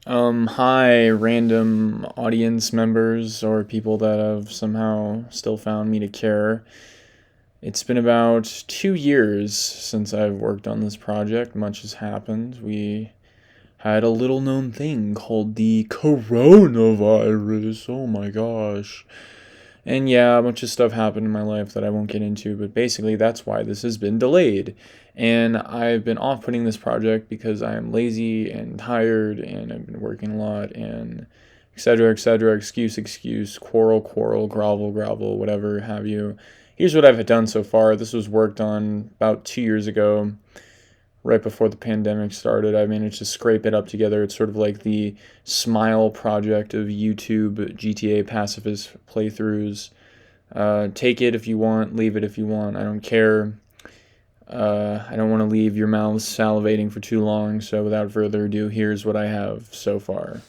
Hi, random audience members or people that have somehow still found me to care. It's been about 2 years since I've worked on this project. Much has happened. We had a little known thing called the coronavirus. Oh my gosh. And yeah, a bunch of stuff happened in my life that I won't get into, but basically that's why this has been delayed. And I've been off putting this project because I am lazy and tired and I've been working a lot and etc. etc. Excuse, quarrel, grovel, whatever have you. Here's what I've done so far. This was worked on about 2 years ago, right before the pandemic started. I managed to scrape it up together. It's sort of like the Smile project of YouTube GTA Pacifist playthroughs. Take it if you want, leave it if you want. I don't care. I don't want to leave your mouths salivating for too long, so without further ado, here's what I have so far.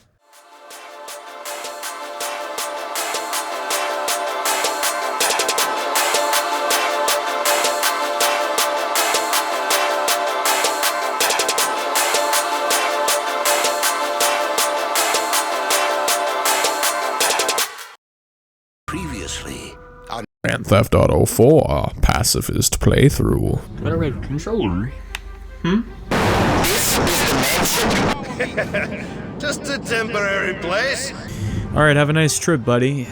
Previously on Grand Theft Auto 4 Pacifist playthrough. Got a red controller. just a temporary place. Alright, have a nice trip, buddy.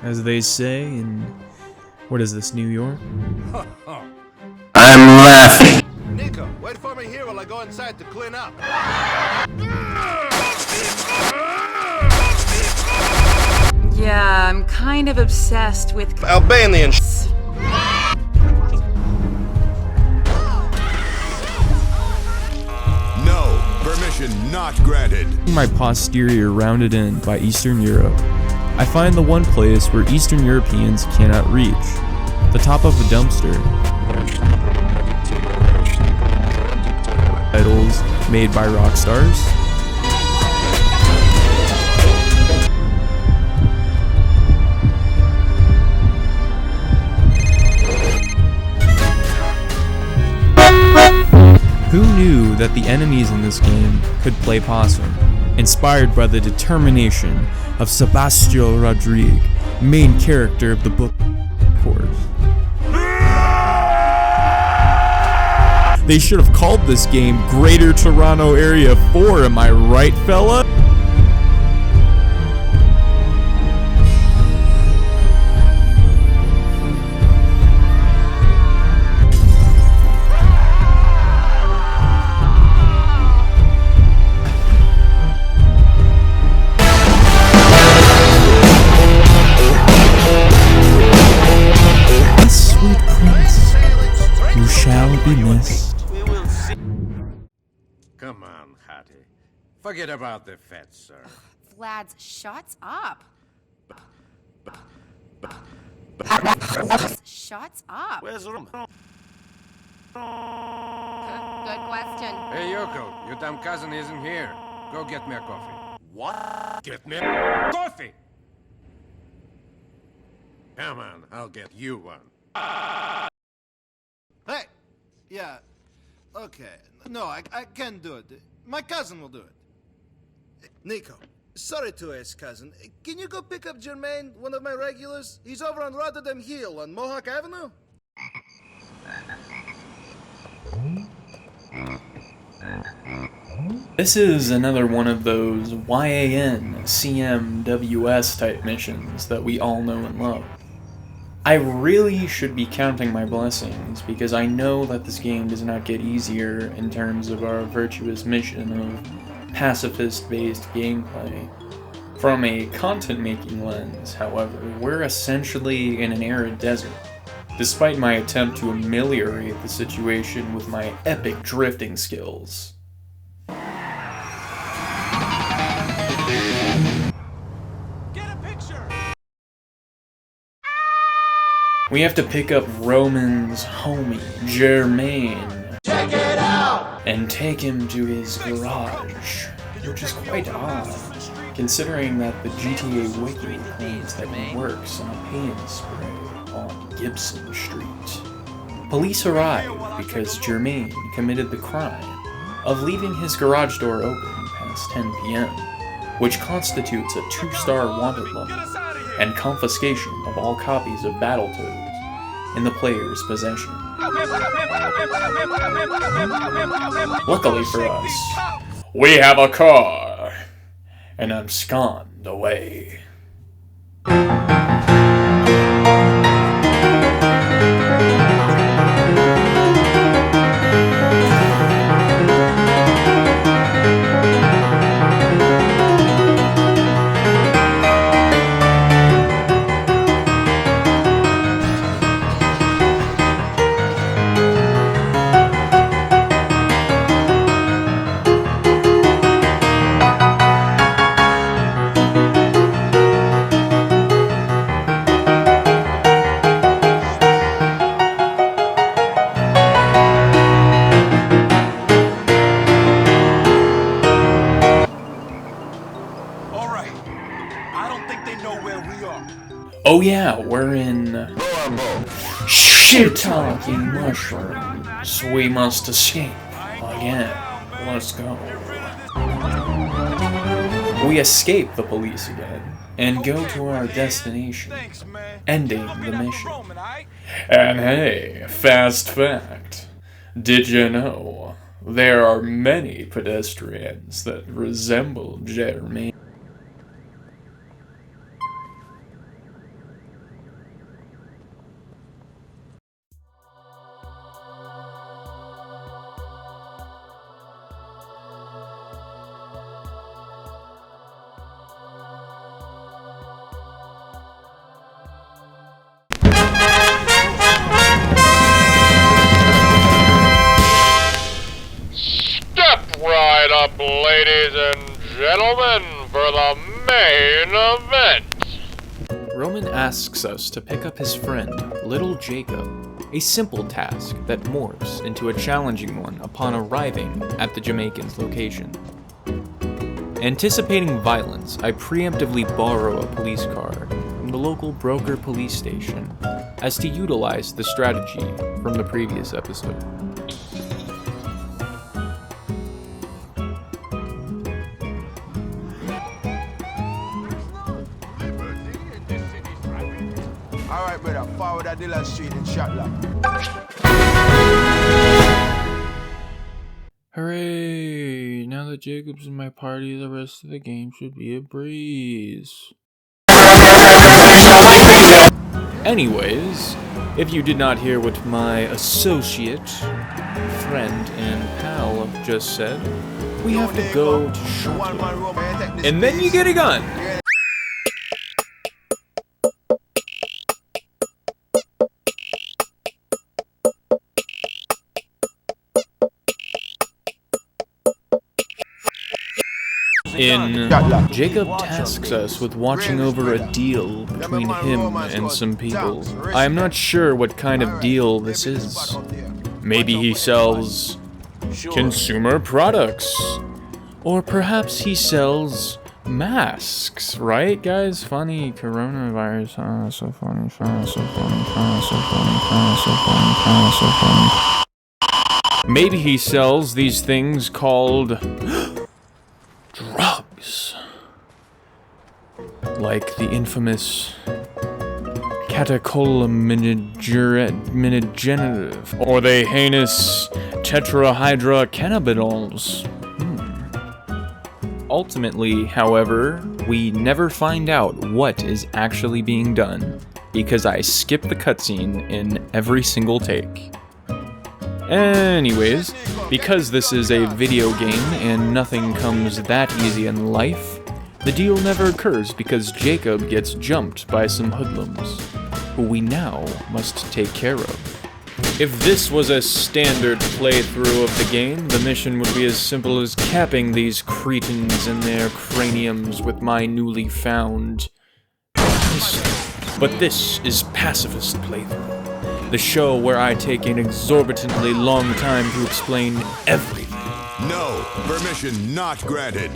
As they say in... what is this, New York? I'm laughing. Nico, wait for me here while I go inside to clean up. Yeah, I'm kind of obsessed with Albanian No, permission not granted. My posterior rounded in by Eastern Europe. I find the one place where Eastern Europeans cannot reach. The top of a dumpster. Titles made by rock stars. Who knew that the enemies in this game could play possum? Inspired by the determination of Sebastião Rodrigues, main character of the book, of course. They should have called this game Greater Toronto Area 4, am I right, fella? Sweet prince, you shall be missed. Come on, Hattie. Forget about the fat, sir. Vlad's shuts up. Shuts up. Where's the room? Good question. Hey, Yoko, your damn cousin isn't here. Go get me a coffee. What? Get me a coffee! Come on, I'll get you one. Hey! Yeah. Okay. No, I can't do it. My cousin will do it. Nico, sorry to ask, cousin. Can you go pick up Jermaine, one of my regulars? He's over on Rotterdam Hill on Mohawk Avenue. This is another one of those YAN, CMWS type missions that we all know and love. I really should be counting my blessings because I know that this game does not get easier in terms of our virtuous mission of pacifist-based gameplay. From a content-making lens, however, we're essentially in an arid desert. Despite my attempt to ameliorate the situation with my epic drifting skills. We have to pick up Roman's homie, Jermaine. Check it out! And take him to his garage, which is quite odd, considering that the GTA Wiki claims that he works on a paint spray on Gibson Street. Police arrive because Jermaine committed the crime of leaving his garage door open past past 10 p.m., which constitutes a 2-star wanted level, and confiscation of all copies of Battletoads in the player's possession. Luckily for us, we have a car, and abscond away. Oh yeah, we're in shit-talking mushrooms. We must escape again. Let's go. We escape the police again and go to our destination, ending the mission. And hey, fast fact, did you know there are many pedestrians that resemble Jeremy? Right up, ladies and gentlemen, for the main event. Roman asks us to pick up his friend, Little Jacob, a simple task that morphs into a challenging one upon arriving at the Jamaican's location. Anticipating violence, I preemptively borrow a police car from the local broker police station as to utilize the strategy from the previous episode. Alright, brother, forward at Dillon Street in Shotland. Hooray! Now that Jacob's in my party, the rest of the game should be a breeze. Anyways, if you did not hear what my associate, friend, and pal just said, we have to go to Shotland. And then you get a gun! Jacob tasks us with watching over a deal between him and some people. I am not sure what kind of deal this is. Maybe he sells consumer products. Or perhaps he sells masks, right guys? Funny coronavirus. Oh, so funny, so funny, so funny, so funny, so funny. Maybe he sells these things called drugs. Like the infamous catecholaminergic or the heinous tetrahydrocannabidiol. Ultimately, however, we never find out what is actually being done, because I skip the cutscene in every single take. Anyways, because this is a video game and nothing comes that easy in life, the deal never occurs because Jacob gets jumped by some hoodlums, who we now must take care of. If this was a standard playthrough of the game, the mission would be as simple as capping these cretins in their craniums with my newly found pistol. But this is Pacifist Playthrough, the show where I take an exorbitantly long time to explain everything. No, permission not granted.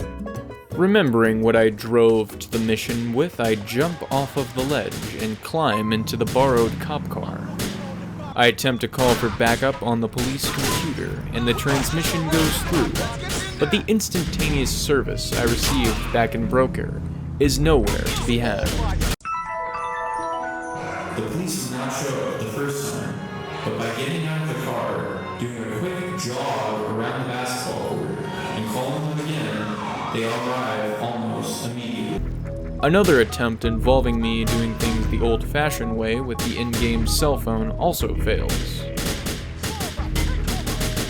Remembering what I drove to the mission with, I jump off of the ledge and climb into the borrowed cop car. I attempt to call for backup on the police computer, and the transmission goes through, but the instantaneous service I received back in Broker is nowhere to be had. The police did not show up the first time, but by getting out of the car, doing a quick jog around the basketball court, and calling them again, they arrive almost immediately. Another attempt involving me doing things the old-fashioned way with the in-game cell phone also fails.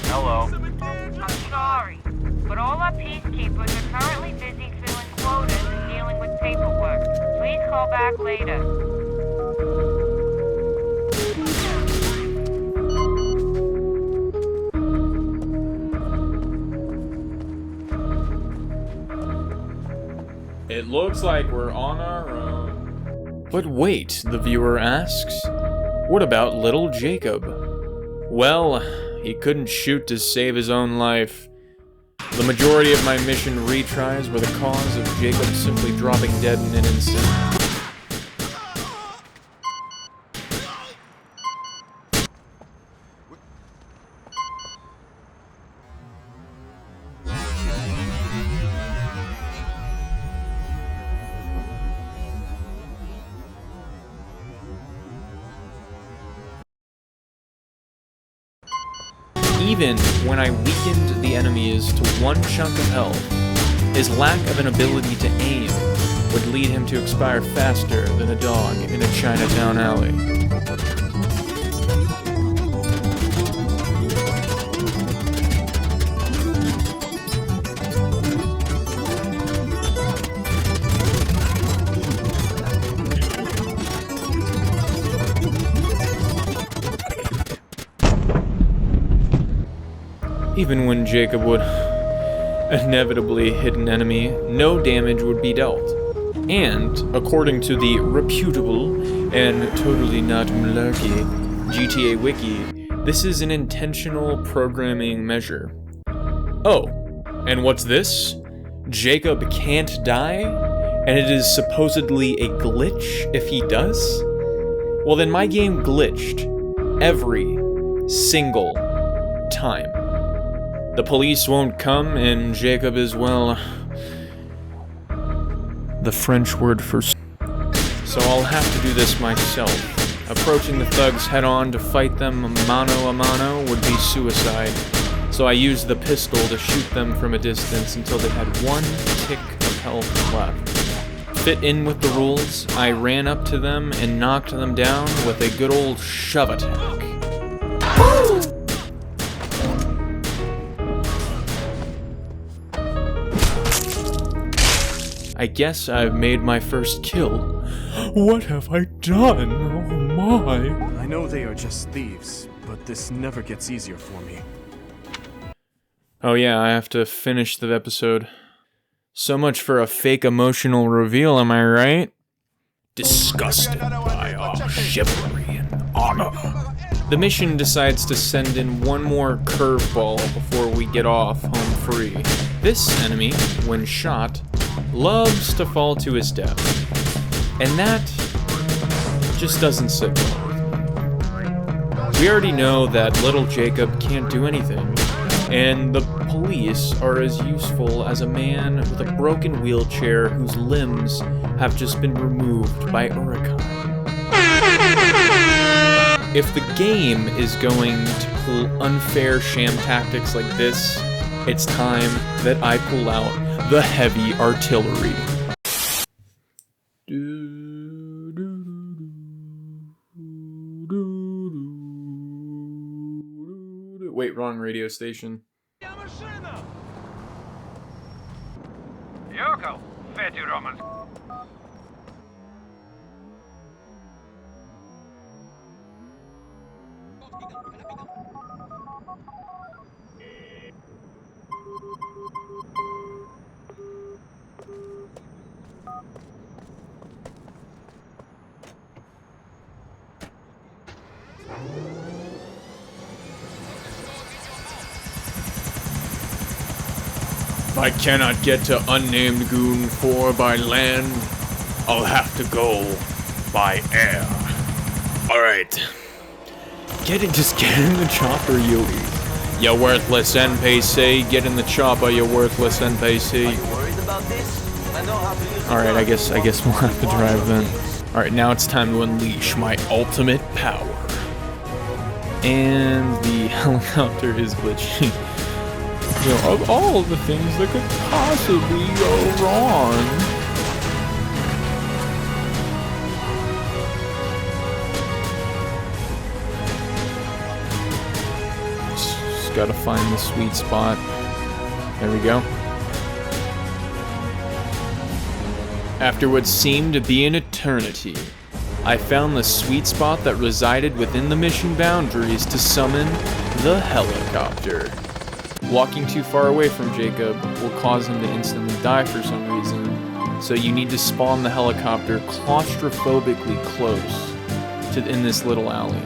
Hello. I'm sorry, but all our peacekeepers are currently busy filling quotas and dealing with paperwork. Please call back later. It looks like we're on our own. But wait, the viewer asks, what about little Jacob? Well, he couldn't shoot to save his own life. The majority of my mission retries were the cause of Jacob simply dropping dead in an instant. Even when I weakened the enemies to one chunk of health, his lack of an ability to aim would lead him to expire faster than a dog in a Chinatown alley. Even when Jacob would inevitably hit an enemy, no damage would be dealt. And, according to the reputable and totally not malarkey GTA Wiki, this is an intentional programming measure. Oh, and what's this? Jacob can't die? And it is supposedly a glitch if he does? Well then my game glitched every single time. The police won't come, and Jacob is, well, the French word for so I'll have to do this myself. Approaching the thugs head-on to fight them mano a mano would be suicide, so I used the pistol to shoot them from a distance until they had one tick of health left. Fit in with the rules, I ran up to them and knocked them down with a good old shove attack. I guess I've made my first kill. What have I done? Oh my. I know they are just thieves, but this never gets easier for me. Oh yeah, I have to finish the episode. So much for a fake emotional reveal, am I right? Disgusted by our chivalry and honor. The mission decides to send in one more curveball before we get off home free. This enemy, when shot, loves to fall to his death. And that just doesn't sit well with me. We already know that little Jacob can't do anything, and the police are as useful as a man with a broken wheelchair whose limbs have just been removed by Urukai. If the game is going to pull unfair sham tactics like this, it's time that I pull out the heavy artillery. Wait, wrong radio station. Yoko, Fetty Romans. If I cannot get to Unnamed Goon 4 by land, I'll have to go by air. Alright. Just get in the chopper, Yui. You worthless NPC. Get in the chopper, you worthless NPC. Alright, I guess we'll have to drive then. Alright, now it's time to unleash my ultimate power. And the helicopter is glitching. You know, of all the things that could possibly go wrong. Just gotta find the sweet spot. There we go. After what seemed to be an eternity, I found the sweet spot that resided within the mission boundaries to summon the helicopter. Walking too far away from Jacob will cause him to instantly die for some reason, so you need to spawn the helicopter claustrophobically close to in this little alley.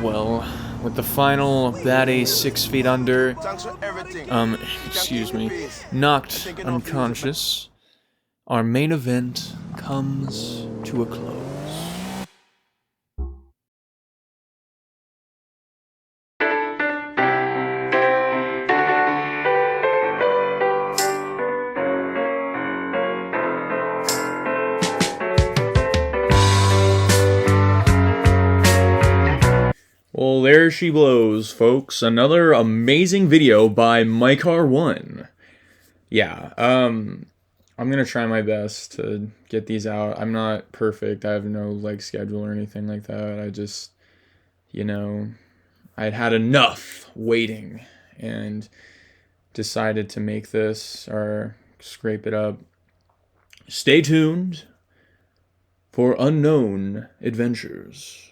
Well, with the final Vladdy 6 feet under, excuse me, knocked unconscious, our main event comes to a close. Well, there she blows, folks. Another amazing video by MyCar1. Yeah, I'm gonna try my best to get these out. I'm not perfect. I have no, like, schedule or anything like that. I just, you know, I'd had enough waiting and decided to make this or scrape it up. Stay tuned for unknown adventures.